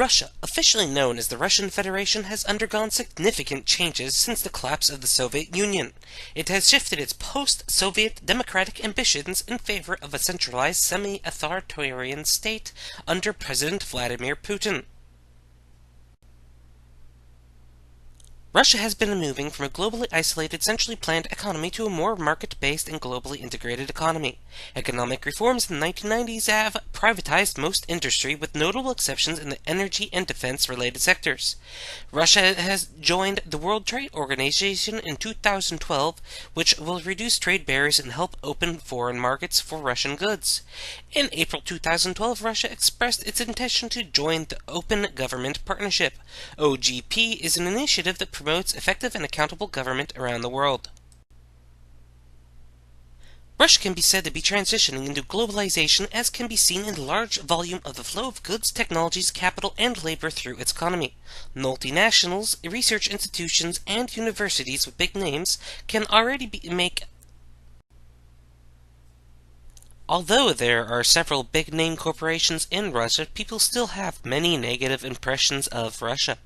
Russia, officially known as the Russian Federation, has undergone significant changes since the collapse of the Soviet Union. It has shifted its post-Soviet democratic ambitions in favor of a centralized semi-authoritarian state under President Vladimir Putin. Russia has been moving from a globally isolated, centrally planned economy to a more market-based and globally integrated economy. Economic reforms in the 1990s have privatized most industry, with notable exceptions in the energy and defense-related sectors. Russia has joined the World Trade Organization in 2012, which will reduce trade barriers and help open foreign markets for Russian goods. In April 2012, Russia expressed its intention to join the Open Government Partnership. OGP is an initiative that promotes effective and accountable government around the world. Russia can be said to be transitioning into globalization, as can be seen in the large volume of the flow of goods, technologies, capital, and labor through its economy. Multinationals, research institutions, and universities with big names can already make. Although there are several big-name corporations in Russia, people still have many negative impressions of Russia.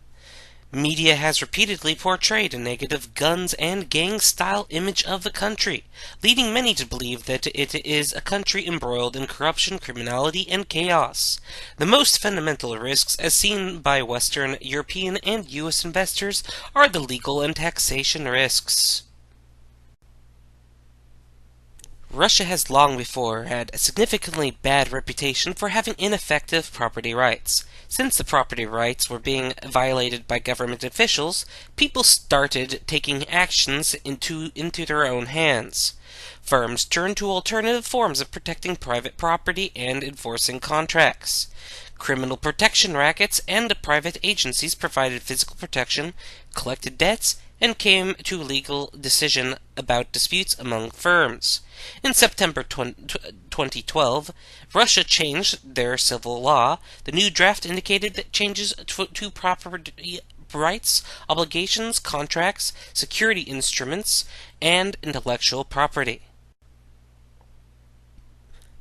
Media has repeatedly portrayed a negative guns and gang-style image of the country, leading many to believe that it is a country embroiled in corruption, criminality, and chaos. The most fundamental risks, as seen by Western, European, and U.S. investors, are the legal and taxation risks. Russia has long before had a significantly bad reputation for having ineffective property rights. Since the property rights were being violated by government officials, people started taking actions into their own hands. Firms turned to alternative forms of protecting private property and enforcing contracts. Criminal protection rackets and private agencies provided physical protection, collected debts, and came to a legal decision about disputes among firms. In September 2012, Russia changed their civil law. The new draft indicated that changes to property rights, obligations, contracts, security instruments, and intellectual property.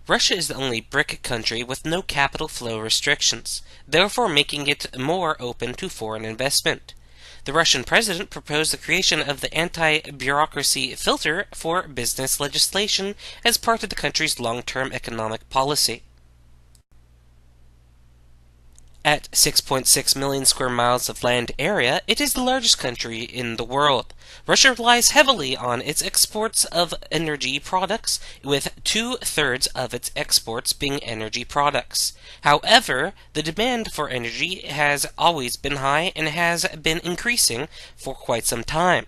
Russia is the only BRIC country with no capital flow restrictions, therefore making it more open to foreign investment. The Russian president proposed the creation of the anti-bureaucracy filter for business legislation as part of the country's long-term economic policy. At 6.6 million square miles of land area, it is the largest country in the world. Russia relies heavily on its exports of energy products, with 2/3 of its exports being energy products. However, the demand for energy has always been high and has been increasing for quite some time.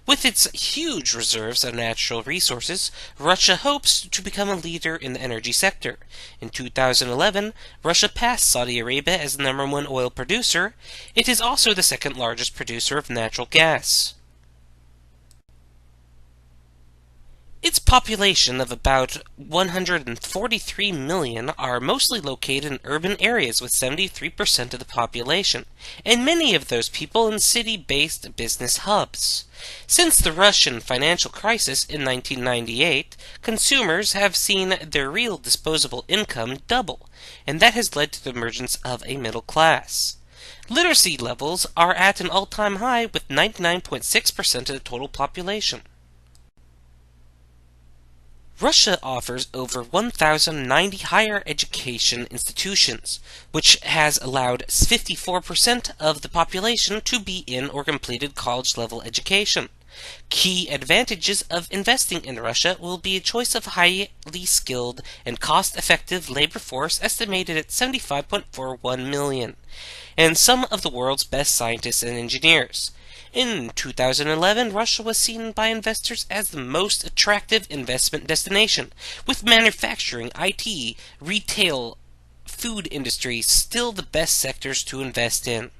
With its huge reserves of natural resources, Russia hopes to become a leader in the energy sector. In 2011, Russia passed Saudi Arabia as the #1 oil producer. It is also the second largest producer of natural gas. Its population of about 143 million are mostly located in urban areas, with 73% of the population, and many of those people in city-based business hubs. Since the Russian financial crisis in 1998, consumers have seen their real disposable income double, and that has led to the emergence of a middle class. Literacy levels are at an all-time high, with 99.6% of the total population. Russia offers over 1,090 higher education institutions, which has allowed 54% of the population to be in or completed college-level education. Key advantages of investing in Russia will be a choice of highly skilled and cost-effective labor force estimated at 75.41 million, and some of the world's best scientists and engineers. In 2011, Russia was seen by investors as the most attractive investment destination, with manufacturing, IT, retail, food industry still the best sectors to invest in.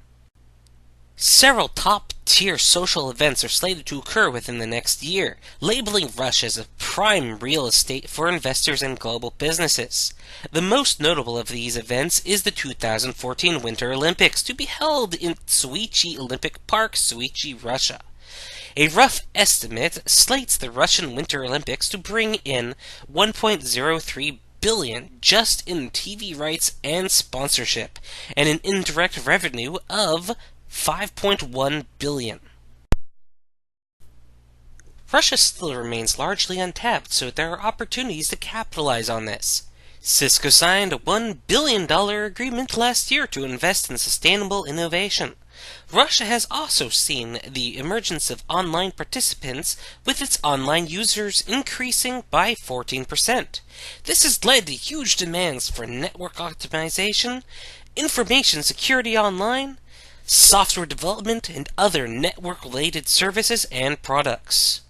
Several top-tier social events are slated to occur within the next year, labeling Russia as a prime real estate for investors and global businesses. The most notable of these events is the 2014 Winter Olympics, to be held in Sochi Olympic Park, Sochi, Russia. A rough estimate slates the Russian Winter Olympics to bring in $1.03 billion just in TV rights and sponsorship, and an indirect revenue of $5.1 billion. Russia still remains largely untapped, so there are opportunities to capitalize on this. Cisco signed a $1 billion agreement last year to invest in sustainable innovation. Russia has also seen the emergence of online participants, with its online users increasing by 14%. This has led to huge demands for network optimization, information security online, software development, and other network-related services and products.